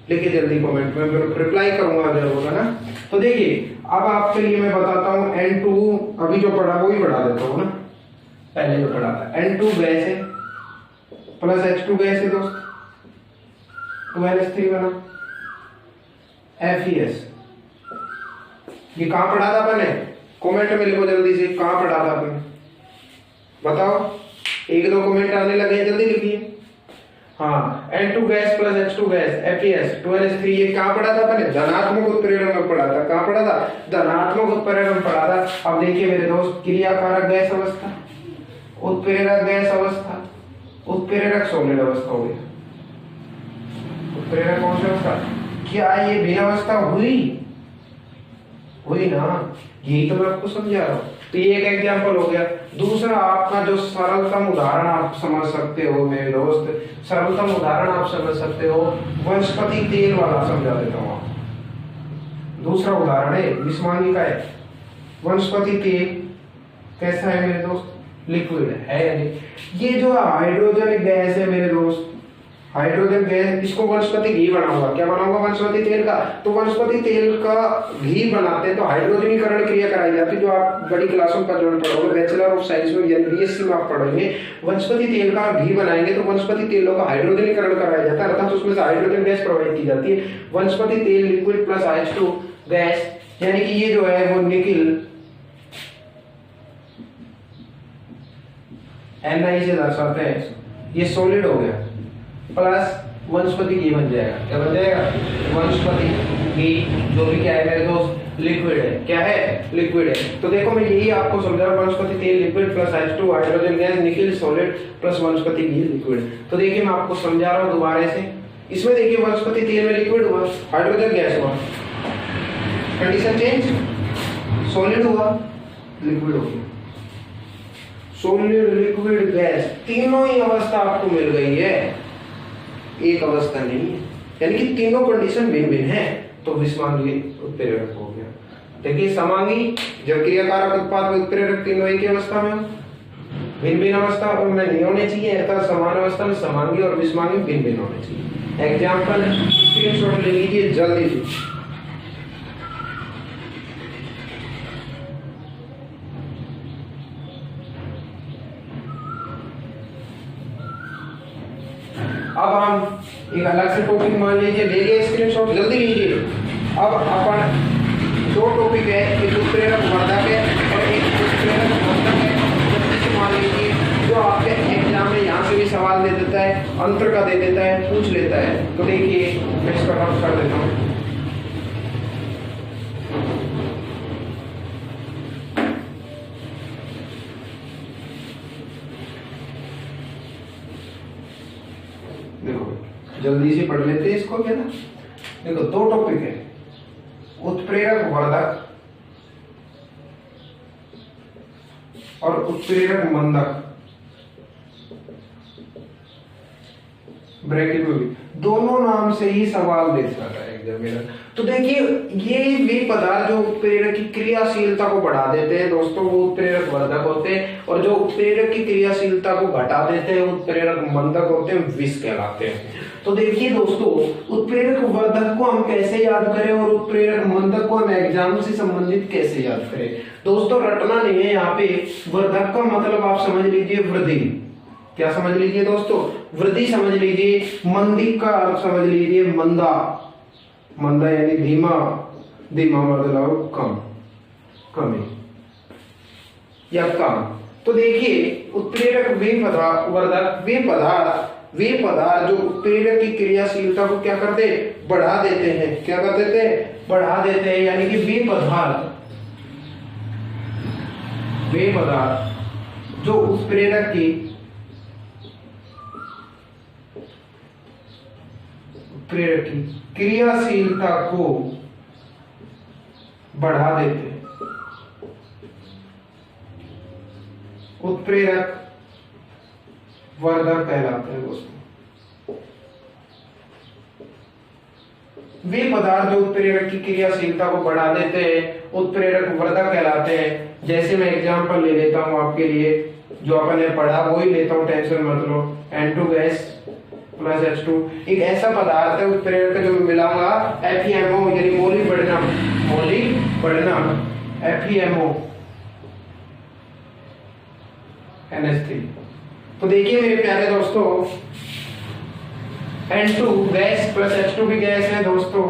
लिखिए जल्दी कमेंट में, रिप्लाई करूंगा अगर होगा ना। तो देखिए अब आपके लिए मैं बताता हूं N2, अभी जो पढ़ा वो ही बढ़ा देता हूं ना। पहले जो पढ़ा था। N2 गैस है प्लस H2 गैस है दोस्त, 12H3 बना FeS। ये कहां पढ़ा था अपन ने? कमेंट में लिखो जल्दी से, कहां पढ़ा था अपन, बताओ। एक दो कमेंट आने लगे, जल्दी लिखिए। हाँ, N2 gas plus H2 gas FeS 12H3, ये कहां पढ़ा था अपन ने? धनात्मक उत्प्रेरण में पढ़ा था। कहां पढ़ा था? धनात्मक उत्प्रेरण में पढ़ा था। अब देखिए मेरे दोस्त, क्रियाकारक गैस अवस्था, उत्प्रेरक गैस अवस्था, उत्प्रेरक सॉलिड अवस्था हो गया। उत्प्रेरक कौन सी अवस्था? क्या ये भिन्न अवस्था हुई ना? यही तो मैं आपको समझा रहा हूँ। तो ये एक एग्जाम्पल हो गया। दूसरा आपका जो सरलतम उदाहरण आप समझ सकते हो मेरे दोस्त, सरलतम उदाहरण आप समझ सकते हो, वनस्पति तेल वाला समझा देता हूँ आपको। दूसरा उदाहरण है विषमांगी का है। वनस्पति तेल कैसा है मेरे दोस्त? लिक्विड है या नहीं? ये जो हाइड्रोजन गैस है मेरे दोस्त, हाइड्रोजन गैस, इसको वनस्पति घी बनाऊंगा। क्या बनाऊंगा? वनस्पति तेल का। तो वनस्पति तेल का घी बनाते हैं तो हाइड्रोजनीकरण क्रिया कराई जाती है, जो आप बड़ी क्लासों का जो पढ़ोगे, बैचलर ऑफ साइंस में या बीएससी में आप पढ़ोगे। वनस्पति तेल का घी बनाएंगे तो वनस्पति तेलों का हाइड्रोजनीकरण कराया जाता है, अर्थात उसमें से हाइड्रोजन गैस प्रोवाइड की जाती है। वनस्पति तेल लिक्विड प्लस H2 गैस, यानी कि ये जो है वो निकिल Ni से दर्शाते हैं, ये सॉलिड हो गया, प्लस वनस्पति घी बन जाएगा। क्या बन जाएगा? वनस्पति घी, जो भी क्या है मेरे दोस्त? लिक्विड है। क्या है? लिक्विड है। तो देखो मैं यही आपको समझा रहा हूं, वनस्पति तेल liquid plus H2 hydrogen gas, nickel solid plus वनस्पति घी लिक्विड। तो देखिए मैं आपको समझा रहा हूं दोबारा से। इसमें देखिए वनस्पति तेल में लिक्विड हुआ, हाइड्रोजन गैस हुआ, कंडीशन चेंज, सॉलिड हुआ, लिक्विड हो गया। सॉलिड, लिक्विड, गैस, तीनों ही अवस्था आपको मिल गई है, एक अवस्था नहीं है, यानी कि तीनों कंडीशन भिन्न भिन्न है। तो विषमांगी उत्प्रेरक हो गया। देखिए समांगी, जब क्रियाकारक उत्पाद में उत्प्रेरक तीनों एक ही अवस्था में हो, भिन्न भिन्न अवस्था में नहीं होने चाहिए, अर्थात समान अवस्था में समांगी और विषमांगी भिन्न भिन्न होने चाहिए। एग्जाम्पल स्क्रीनशॉट ले लीजिए जल्दी से। अब हम एक अलग से टॉपिक मान लीजिए, ले लिए स्क्रीनशॉट, जल्दी लीजिए। अब अपन दो टॉपिक है, एक उत्प्रेरक वर्धक है और एक उत्प्रेरक मंदक है। जल्दी से मान लीजिए, जो आपके एग्जाम में यहाँ से भी सवाल दे देता है, अंतर का दे देता है, पूछ लेता है। तो देखिए मैं इसका रफ कर देता हूँ। जल्दी से पढ़ लेते हैं इसको। क्या ना, देखो दो टॉपिक है, उत्प्रेरक वर्धक और उत्प्रेरक मंदक। ब्रैकेट में भी दोनों नाम से ही सवाल दे सकता है एग्जामिनर। तो देखिए ये वे पदार्थ जो उत्प्रेरक की क्रियाशीलता को बढ़ा देते हैं दोस्तों, वो उत्प्रेरक वर्धक होते हैं, और जो उत्प्रेरक की क्रियाशीलता को घटा देते हैं उत्प्रेरक मंदक होते हैं, विष कहलाते हैं। तो देखिए दोस्तों, उत्प्रेरक वर्धक को हम कैसे याद करें और उत्प्रेरक मंदक को हम एग्जाम से संबंधित कैसे याद करें। दोस्तों रटना नहीं है यहाँ पे। वर्धक का मतलब आप समझ लीजिए वृद्धि। क्या समझ लीजिए दोस्तों? वृद्धि समझ लीजिए। मंदिक का अर्थ समझ लीजिए मंदा, मंदा यानी धीमा, धीमा मतलब कम, कमी या कम। तो देखिए उत्प्रेरक वे पदार्थ, वर्धक वे पदार्थ जो उत्प्रेरक की क्रियाशीलता को क्या करते? बढ़ा देते हैं। क्या कर देते हैं? बढ़ा देते हैं। यानी कि वे पदार्थ जो उत्प्रेरक की क्रियाशीलता को बढ़ा देते हैं, उत्प्रेरक वर्धक कहलाते हैं दोस्तों। वे पदार्थ जो उत्प्रेरक की क्रियाशीलता को बढ़ा देते हैं उत्प्रेरक वर्धक कहलाते हैं। जैसे मैं एग्जांपल ले लेता हूं आपके लिए, जो अपन ने पढ़ा वही लेता हूं, टेंशन मत लो। N2 गैस प्लस H2 एक ऐसा पदार्थ है उत्प्रेरक जो मिलाऊंगा FeMO यानी मोलिब्डेनम, FeMO NH3। तो देखिए मेरे प्यारे दोस्तों, N2 गैस प्लस H2 भी गैस है दोस्तों,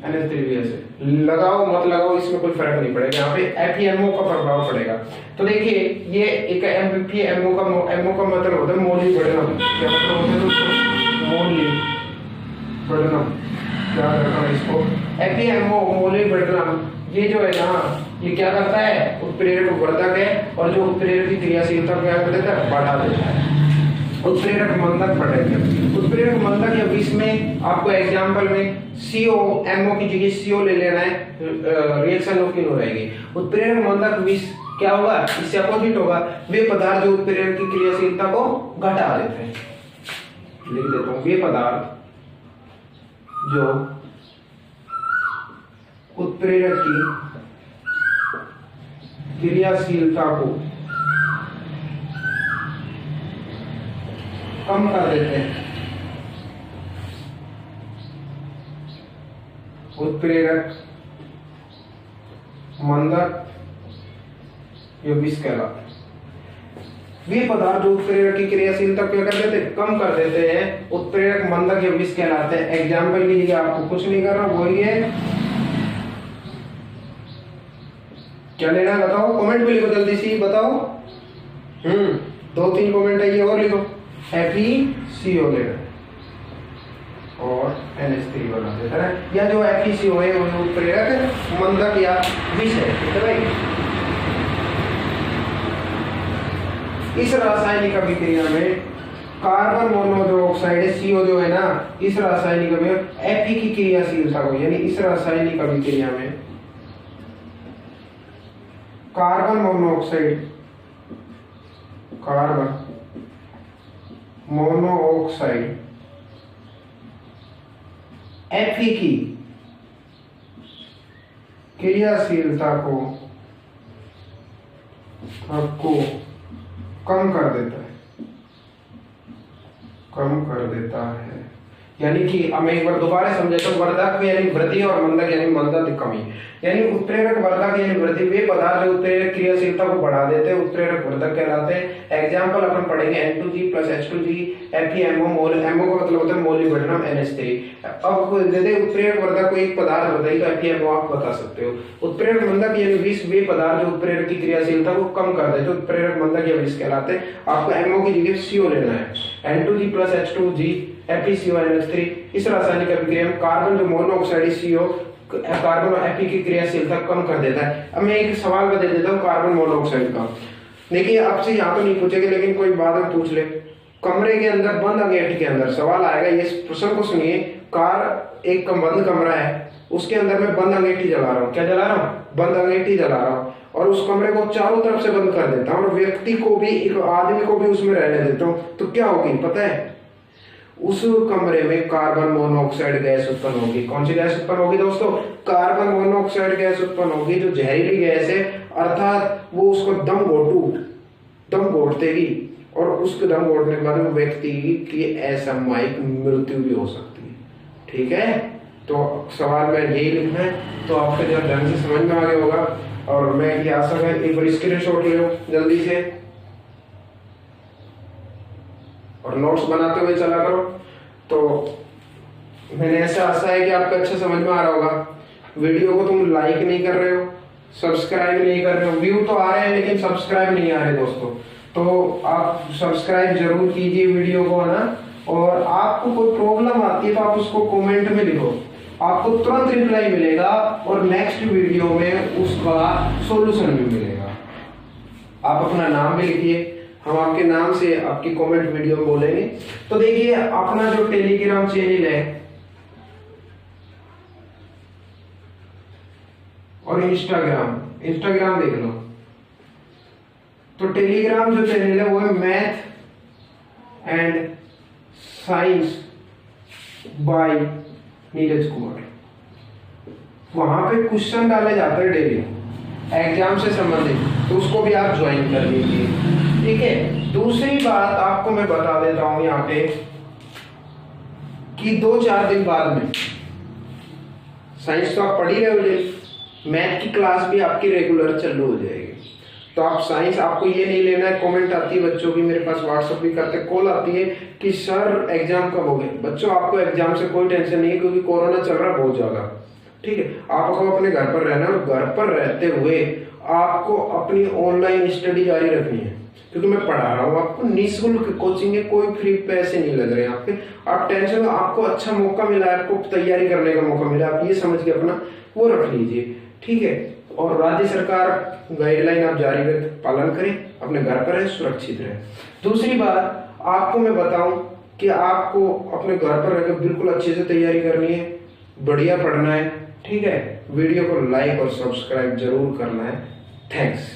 NH3 भी गैस है। लगाओ मत लगाओ इसमें कोई फर्क नहीं पड़ेगा, यहाँ पे FeMO का प्रभाव पड़ेगा। तो देखिए ये एक FeMO का मतलब होता है मोलिब्डेनम। क्या मतलब होता है दोस्तों? मोलिब्डेनम। क्या रखना है इसको? FeMO मोलिब्डेनम, ये जो है ना ये क्या करता है? उत्प्रेरक वर्धक है, और जो उत्प्रेरक की क्रियाशीलता क्या कर देता है? बढ़ा देता है। उत्प्रेरक मंदक पढ़ेंगे। उत्प्रेरक मंदक या विष में आपको एग्जांपल में COMO की जगह CO ले लेना है, रिएक्शन ऑफ किन हो रहेगी। उत्प्रेरक मंदक विष क्या होगा? इससे अपोजिट होगा। वे पदार्थ जो उत्प्रेरक की क्रियाशीलता को घटा देते हैं। लिख देता हूं, वे पदार्थ जो उत्प्रेरक की क्रियाशीलता को कम कर देते हैं, उत्प्रेरक मंदक या विष कहलाते हैं। वे पदार्थ जो उत्प्रेरक की क्रियाशीलता क्या कर देते हैं? कम कर देते हैं, उत्प्रेरक मंदक या विष कहलाते हैं। एग्जाम्पल के लिए आपको कुछ नहीं करना, वही है। क्या लेना है बताओ? कमेंट में लिखो जल्दी से, बताओ। 2-3 कमेंट है, ये और लिखो। FeCO लेना और NH3 बना देता है, या जो FeCO है वो उत्प्रेरक मंदक या विष है, ठीक है भाई। इस रासायनिक अभिक्रिया में कार्बन मोनोऑक्साइड CO जो है ना, इस रासायनिक में Fe की क्रियाशीलता को, यानी इस रासायनिक अभिक्रिया में कार्बन मोनोऑक्साइड Fe की क्रियाशीलता को आपको कम कर देता है। यानी कि हम एक बार दोबारा समझे तो वर्धक यानी वृद्धि और मंदक यानी मंदक कमी। यानी उत्प्रेरक वर्धक यानी वृद्धि वे पदार्थ जो उत्प्रेरक क्रियाशीलता को बढ़ा देते हैं, उत्प्रेरक वर्धक कहलाते हैं। एग्जांपल अपन पढ़ेंगे N2G + H2G, FeMO, MO का मतलब होता है मोलिब्डेनम, NH3। अब यदि उत्प्रेरक वर्धक को एक पदार्थ बताइए तो FeMO आप बता सकते हो। उत्प्रेरक मंदक यानी विष वे पदार्थ जो उत्प्रेरक की क्रियाशीलता को कम कर देते हैं, उत्प्रेरक मंदक या विष कहलाते हैं। आपको MO की जगह CO लेना है। N2G + H2G, FeCO, NH3। इस रासायनिक अभिक्रिया में कार्बन जो मोनोऑक्साइड CO कार्बन और Fe की क्रियाशीलता कम कर देता है। अब मैं एक सवाल बता देता हूँ कार्बन मोनोऑक्साइड का। देखिए आपसे यहाँ तो नहीं पूछेंगे, लेकिन कोई बाद में पूछ ले। कमरे के अंदर बंद अंगीठी के अंदर सवाल आएगा, ये प्रश्न को सुनिए। एक बंद कमरा है, उसके अंदर मैं बंद अंगीठी जला रहा हूँ। क्या जला रहा हूँ? बंद अंगीठी जला रहा हूँ, और उस कमरे को चारों तरफ से बंद कर देता हूँ, और व्यक्ति को भी, एक आदमी को भी उसमें रहने देता हूँ। तो क्या होगी पता है? उस कमरे में कार्बन मोनोऑक्साइड गैस उत्पन्न होगी। कौन सी गैस उत्पन्न होगी दोस्तों? कार्बन मोनोऑक्साइड गैस उत्पन्न होगी, जो जहरीली गैस है। अर्थात वो उसको दम घोट देगी, और उसके दम घोटने के बाद व्यक्ति की असामयिक मृत्यु भी हो सकती है। ठीक है, तो सवाल में यही लिखना है, तो आपके जब ढंग से समझ में आ गया होगा। और मैं ये आशा है एक बार स्क्रीनशॉट ले लो जल्दी से, और नोट्स बनाते हुए चला करो। तो मैंने ऐसा आशा है कि आपको अच्छा समझ में आ रहा होगा। वीडियो को तुम लाइक नहीं कर रहे हो, सब्सक्राइब नहीं कर रहे हो, व्यू तो आ रहे हैं लेकिन सब्सक्राइब नहीं आ रहे दोस्तों। तो आप सब्सक्राइब जरूर कीजिए वीडियो को, है ना। और आपको कोई प्रॉब्लम आती है तो आप उसको कमेंट में लिखो, आपको तुरंत रिप्लाई मिलेगा, और नेक्स्ट वीडियो में उसका सॉल्यूशन भी मिलेगा। आप अपना नाम भी लिखिए, हम आपके नाम से आपकी कमेंट वीडियो में बोलेंगे। तो देखिए अपना जो टेलीग्राम चैनल है और इंस्टाग्राम देख लो। तो टेलीग्राम जो चैनल है वो है math and science by Neeraj Kumar. वहां पे क्वेश्चन डाले जाते हैं डेली एग्जाम से संबंधित, तो उसको भी आप ज्वाइन कर लीजिए। ठीक है, दूसरी बात आपको मैं बता देता हूं यहाँ पे कि 2-4 दिन बाद में साइंस तो आप पढ़ ही रहे हो, मैथ की क्लास भी आपकी रेगुलर चालू हो जाएगी। तो आप साइंस, आपको ये नहीं लेना है, कमेंट आती है बच्चों की, मेरे पास व्हाट्सएप भी करते, कॉल आती है कि सर एग्जाम कब होंगे। बच्चों आपको एग्जाम से कोई टेंशन नहीं है, क्योंकि कोरोना चल रहा है बहुत ज्यादा, ठीक है। आपको अपने घर पर रहना है, और घर पर रहते हुए आपको अपनी ऑनलाइन स्टडी जारी रखनी है, क्योंकि मैं पढ़ा रहा हूँ आपको, निःशुल्क कोचिंग है, कोई फ्री पैसे नहीं लग रहे हैं आपके। आप टेंशन, आपको अच्छा मौका मिला है, आपको तैयारी करने का मौका मिला, आप ये समझ के अपना वो रख लीजिए, ठीक है। और राज्य सरकार गाइडलाइन आप जारी पालन करें, अपने घर पर रहे, सुरक्षित रहे। दूसरी बात आपको मैं बताऊं कि आपको अपने घर पर रहकर बिल्कुल अच्छे से तैयारी करनी है, बढ़िया पढ़ना है, ठीक है। वीडियो को लाइक और सब्सक्राइब जरूर करना है। थैंक्स।